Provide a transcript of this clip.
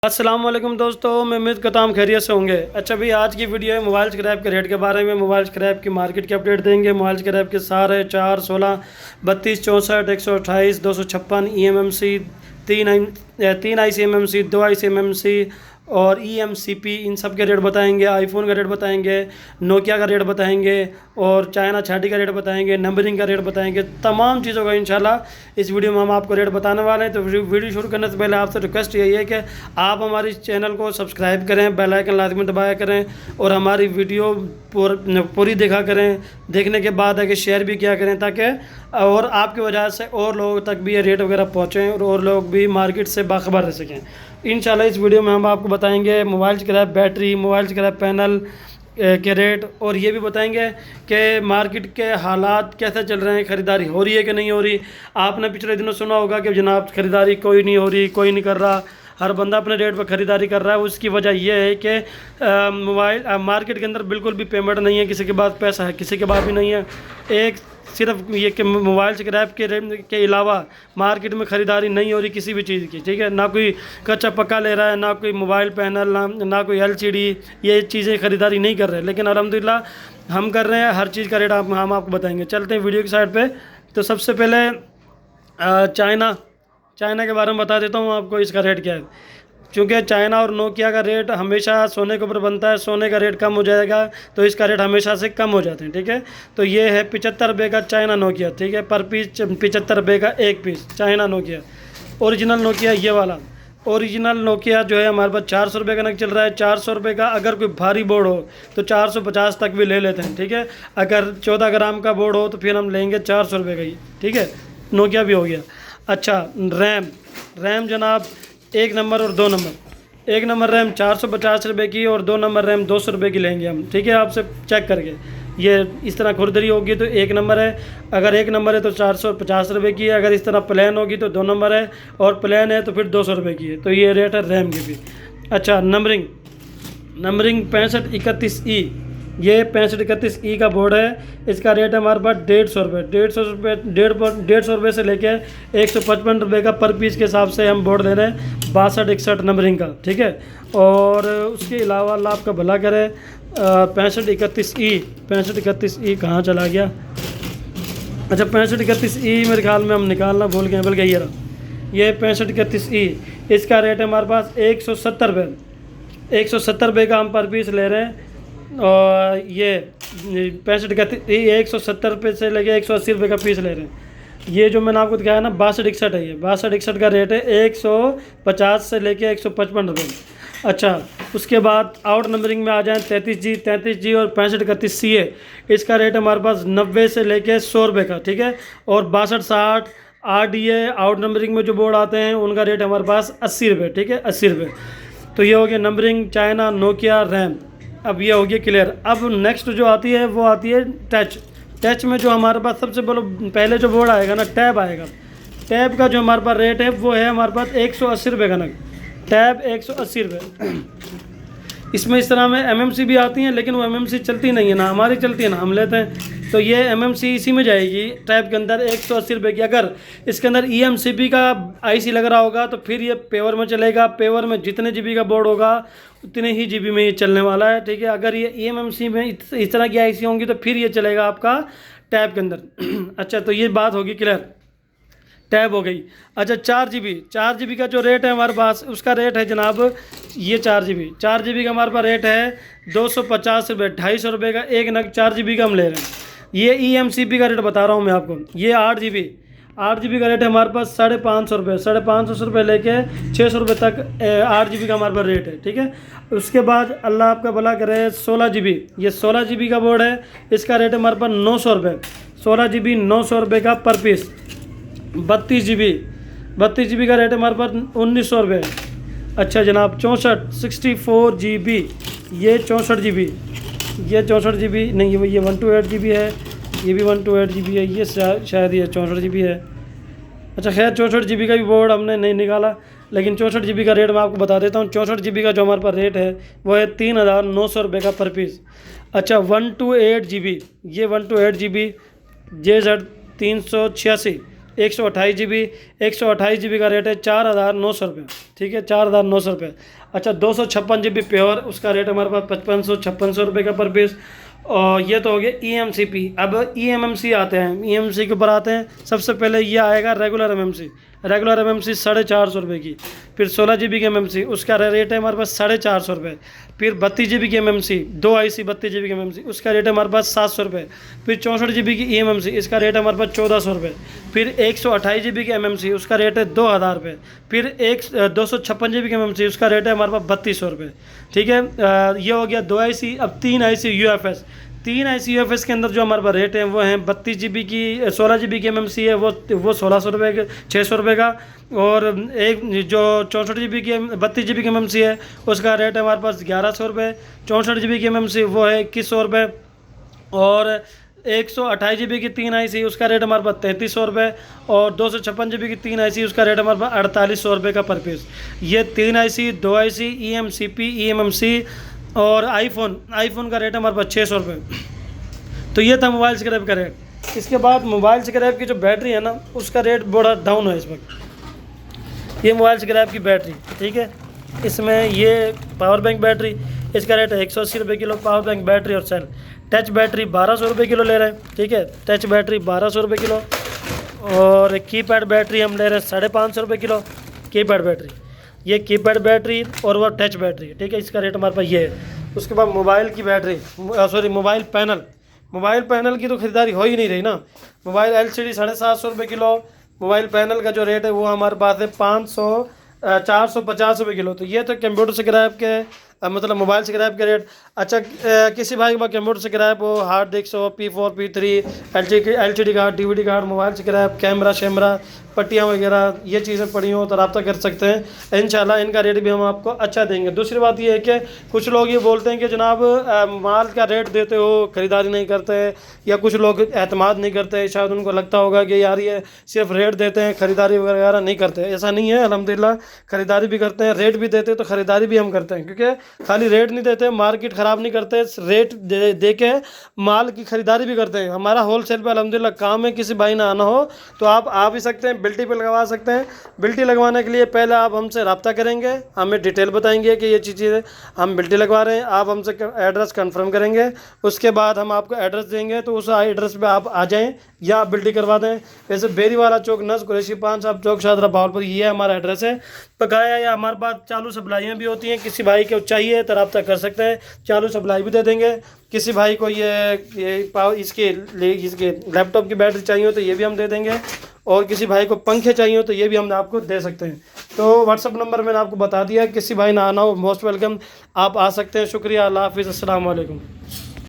अस्सलाम वालेकुम दोस्तों, मैं उम्मीद करता हूँ खैरियत से होंगे। अच्छा भाई, आज की वीडियो है मोबाइल स्क्रैप के रेट के बारे में। मोबाइल स्क्रैप की मार्केट की अपडेट देंगे। मोबाइल स्क्रैप के सारे 4, 16, 32, 64, 128, 256 EMMC, 3 ICMMC, 2 ICMMC और EMCP, इन सब के रेट बताएंगे। आईफोन का रेट बताएंगे, नोकिया का रेट बताएंगे और चाइना छाटी का रेट बताएंगे, नंबरिंग का रेट बताएंगे। तमाम चीज़ों का इंशाल्लाह इस वीडियो में हम आपको रेट बताने वाले हैं। तो वीडियो शुरू करने से पहले आपसे रिक्वेस्ट यही है कि आप हमारे चैनल को सब्सक्राइब करें, बेल आइकन लाजमी दबाया करें और हमारी वीडियो पूरी देखा करें। देखने के बाद है कि शेयर भी किया करें ताकि और आपकी वजह से और लोगों तक भी ये रेट वगैरह पहुँचें और लोग भी मार्केट से बाखबर रह सकें। इंशाल्लाह इस वीडियो में हम आपको बताएंगे mobile scrap battery, mobile scrap panel के रेट और ये भी बताएंगे कि मार्केट के हालात कैसे चल रहे हैं, ख़रीदारी हो रही है कि नहीं हो रही। आपने पिछले दिनों सुना होगा कि जनाब ख़रीदारी कोई नहीं हो रही, कोई नहीं कर रहा, हर बंदा अपने रेट पर ख़रीदारी कर रहा है। उसकी वजह यह है कि मार्केट के अंदर बिल्कुल भी पेमेंट नहीं है, किसी के पास पैसा है, किसी के पास भी नहीं है। एक सिर्फ ये कि मोबाइल स्क्रैप के अलावा मार्केट में ख़रीदारी नहीं हो रही किसी भी चीज़ की, ठीक है। ना कोई कच्चा पक्का ले रहा है, ना कोई मोबाइल पैनल, ना कोई LCD, ये चीज़ें ख़रीदारी नहीं कर रहे हैं। लेकिन अल्हम्दुलिल्लाह हम कर रहे हैं, हर चीज़ का रेट हम आपको बताएंगे। चलते हैं वीडियो की साइड पे। तो सबसे पहले चाइना के बारे में बता देता हूँ आपको, इसका रेट क्या है। क्योंकि चाइना और नोकिया का रेट हमेशा सोने के ऊपर बनता है, सोने का रेट कम हो जाएगा तो इसका रेट हमेशा से कम हो जाते हैं, ठीक है। तो ये है 75 रुपये का चाइना नोकिया, ठीक है, पर पीस 75 रुपये का एक piece China Nokia. Original Nokia ये वाला ओरिजिनल नोकिया जो है हमारे पास 400 रुपये का नग चल रहा है। 400 रुपये का अगर कोई भारी बोर्ड हो तो 450 तक भी ले लेते हैं, ठीक है। अगर 14 ग्राम का बोर्ड हो तो फिर हम लेंगे 400 रुपये का ही, ठीक है। नोकिया भी हो गया। अच्छा, रैम जनाब 1 नंबर और 2 नंबर। 1 नंबर रैम 450 रुपये की और 2 नंबर रैम 200 रुपये की लेंगे हम, ठीक है। आपसे चेक करके ये इस तरह खुरदरी होगी तो 1 नंबर है, अगर 1 नंबर है तो 450 रुपये की है, अगर इस तरह प्लेन होगी तो 2 नंबर है और प्लेन है तो फिर 200 रुपये की है। तो ये रेट है रैम की भी। अच्छा, नंबरिंग 6531E, ये 6531E का बोर्ड है। इसका रेट है हमारे पास 150 रुपये। 150 रुपये से लेके 155 रुपये का पर पीस के हिसाब से हम बोर्ड दे रहे हैं, 6261 नंबरिंग का, ठीक है। और उसके अलावा अल्लाह आपका भला करे, 6531E कहाँ चला गया। अच्छा, 6531E मेरे ख्याल में हम निकालना भूल गए, बल्कि ये रहा, ये 6531E। इसका रेट है हमारे पास 170 रुपये। 170 रुपये का हम पर पीस ले रहे हैं। और ये 170 रुपये से लेके 180 रुपये का पीस ले रहे हैं। ये जो मैंने आपको दिखाया ना 6261 है, ये 6261 का रेट है। 150 से लेके 155 रुपये। अच्छा, उसके बाद आउट नंबरिंग में आ जाएँ 33G और 6531C है। इसका रेट हमारे पास 90 से लेके 100 रुपये का, ठीक है। और 6260 RDA आउट नंबरिंग में जो बोर्ड आते हैं उनका रेट हमारे पास 80 रुपये, ठीक है, 80 रुपये। तो ये हो गया नंबरिंग, चाइना, नोकिया, रैम। अब ये हो गया क्लियर। अब नेक्स्ट जो आती है वो आती है टच में जो हमारे पास सबसे पहले जो बोर्ड आएगा ना, टैब आएगा। टैब का जो हमारे पास रेट है वो है हमारे पास 180 रुपये का नग, टैब 180 रुपये। इसमें इस तरह में MMC भी आती हैं, लेकिन वो MMC चलती नहीं है ना, हमारी चलती है ना, हम लेते हैं। तो ये MMC इसी में जाएगी टैब के अंदर 180 रुपये की। अगर इसके अंदर EMCP का IC लग रहा होगा तो फिर ये पेवर में चलेगा। पेवर में जितने GB का बोर्ड होगा उतने ही GB में ये चलने वाला है, ठीक है। अगर ये EMMC में इस तरह की IC होंगी तो फिर ये चलेगा आपका टैब के अंदर। अच्छा, तो ये बात होगी क्लियर, टैब हो गई। अच्छा, 4 GB का जो रेट है हमारे पास, उसका रेट है जनाब ये 4 GB का हमारे पास रेट है 250 रुपये। 250 रुपये का एक नग 4 GB का हम ले रहे हैं। ये EMCP का रेट बता रहा हूँ मैं आपको। ये 8 GB का रेट है हमारे पास 550 रुपये। 550 रुपये लेके 600 रुपये तक 8 GB का हमारे पास रेट है, ठीक है। उसके बाद अल्लाह आपका भला करे 16 GB, ये 16 GB का बोर्ड है। इसका रेट है हमारे पास 900 रुपये। 16 GB 900 रुपये का पर पीस। 32 GB का रेट है हमारे पास 1900 रुपये। अच्छा जनाब, 64 GB, ये 64 GB, ये 64 GB नहीं, ये 128 GB है, ये भी 128 GB है, ये शायद ये 64 GB है। अच्छा खैर, 64 GB का भी बोर्ड हमने नहीं निकाला, लेकिन 64 GB का रेट मैं आपको बता देता हूँ। 64 GB का जो हमारे पास रेट है वो है 3900 रुपये का पर पीस। अच्छा, 128 GB, ये 128 GB JZ 386, 128 GB, 128 GB का रेट है 4,900 रुपये, ठीक है, 4,900 रुपये। अच्छा, 256 GB प्योर, उसका रेट हमारे पास 5500 रुपये का पर पीस। और ये तो हो गया EMCP। अब EMMC आते हैं, EMC के ऊपर आते हैं। सबसे पहले ये आएगा रेगुलर MMC, रेगुलर MMC 450 रुपये की। फिर 16 GB की MMC, उसका रेट है हमारे पास 450 रुपये। फिर 32 GB की MMC, 2 IC 32 GB की MMC, उसका रेट है हमारे पास 700 रुपये। फिर 64 GB की EMMC, इसका रेट है हमारे पास 1400 रुपये। फिर 128 GB की MMC, उसका रेट है 2000 रुपये। फिर 256 GB की MMC, उसका रेट है हमारे पास 3200 रुपये, ठीक है। ये हो गया 2 IC। अब 3 IC UFS, 3 IC UFS के अंदर जो हमारे पास रेट है वो हैं 32 GB की, 16 GB की MMC है वो 1600 रुपये का, 600 रुपये का। और एक जो 64 GB की 32 GB की MMC है उसका रेट है हमारे पास 1100 रुपये। 64 GB की MMC वो है 2100 रुपये। और 128 GB की 3 IC, उसका रेट हमारे पास 3300 रुपये। और 256 GB की 3 IC, उसका रेट हमारे पास 4800 रुपये का पर पीस। ये 3 IC, 2 IC, EMCP, EMMC और आईफोन का रेट हमारे पास 600 रुपये। तो ये था मोबाइल स्क्रैप का रेट। इसके बाद मोबाइल स्क्रैप की जो बैटरी है ना, उसका रेट बड़ा डाउन है इस वक्त। ये मोबाइल स्क्रैप की बैटरी, ठीक है, इसमें ये पावर बैंक बैटरी, इसका रेट है 180 रुपये किलो। पावर बैंक बैटरी और सेल। टच बैटरी 1200 रुपये किलो ले रहे हैं, ठीक है, टच बैटरी 1200 रुपये किलो। और कीपैड बैटरी हम ले रहे हैं 550 रुपये किलो, कीपैड बैटरी। ये कीपैड बैटरी और वो टच बैटरी, ठीक है, इसका रेट हमारे पास ये है। उसके बाद मोबाइल की battery, mobile panel, mobile panel की तो खरीदारी हो ही नहीं रही ना। मोबाइल LCD 750 रुपये किलो। मोबाइल पैनल का जो रेट है वो हमारे पास है 450 रुपये किलो। तो ये तो कंप्यूटर स्क्रैप के मतलब मोबाइल स्क्रैप के रेट। अच्छा, किसी भाई के पास कंप्यूटर स्क्रैप हो, हार्ड डिस्क हो, P4 P3, LCD card, DVD card, mobile scrap, camera शैमरा, पट्टियाँ वगैरह, ये चीज़ें पड़ी हो तो रब्ता कर सकते हैं। इंशाल्लाह इनका रेट भी हम आपको अच्छा देंगे। दूसरी बात ये है कि कुछ लोग ये बोलते हैं कि जनाब माल का रेट देते हो, ख़रीदारी नहीं करते, या कुछ लोग एतमाद नहीं करते। शायद उनको लगता होगा कि यार ये सिर्फ रेट देते हैं, ख़रीदारी वगैरह नहीं करते। ऐसा नहीं है, अल्हम्दुलिल्लाह ख़रीदारी भी करते हैं, रेट भी देते हैं, तो ख़रीदारी भी हम करते हैं। क्योंकि खाली रेट नहीं देते, मार्केट ख़राब नहीं करते, रेट दे के माल की ख़रीदारी भी करते हैं। हमारा होलसेल पे अल्हम्दुलिल्लाह काम है। किसी भाई ना आना हो तो आप आ भी सकते हैं, बिल्टी पे लगवा सकते हैं। बिल्टी लगवाने के लिए पहले आप हमसे रब्ता करेंगे, हमें डिटेल बताएंगे कि ये चीज़ें हम बिल्टी लगवा रहे हैं। आप हमसे एड्रेस कंफर्म करेंगे, उसके बाद हम आपको एड्रेस देंगे, तो उस एड्रेस पे आप आ जाएं या आप बिल्टी करवा दें। वैसे बेरीवाला चौक, नस कुरैशी पान साहब चौक, शाहदरा भावलपुर, ये हमारा एड्रेस है। बकाया या हमारे पास चालू सप्लाइयाँ भी होती हैं, किसी भाई को चाहिए तो रब्ता कर सकते हैं, चालू सप्लाई भी दे देंगे। किसी भाई को इसके लैपटॉप की बैटरी चाहिए हो तो ये भी हम दे देंगे। और किसी भाई को पंखे चाहिए हो तो ये भी हम आपको दे सकते हैं। तो व्हाट्सअप नंबर मैंने आपको बता दिया। किसी भाई ना आना हो, मोस्ट वेलकम, आप आ सकते हैं। शुक्रिया, अल्लाह हाफिज़, अस्सलाम वालेकुम।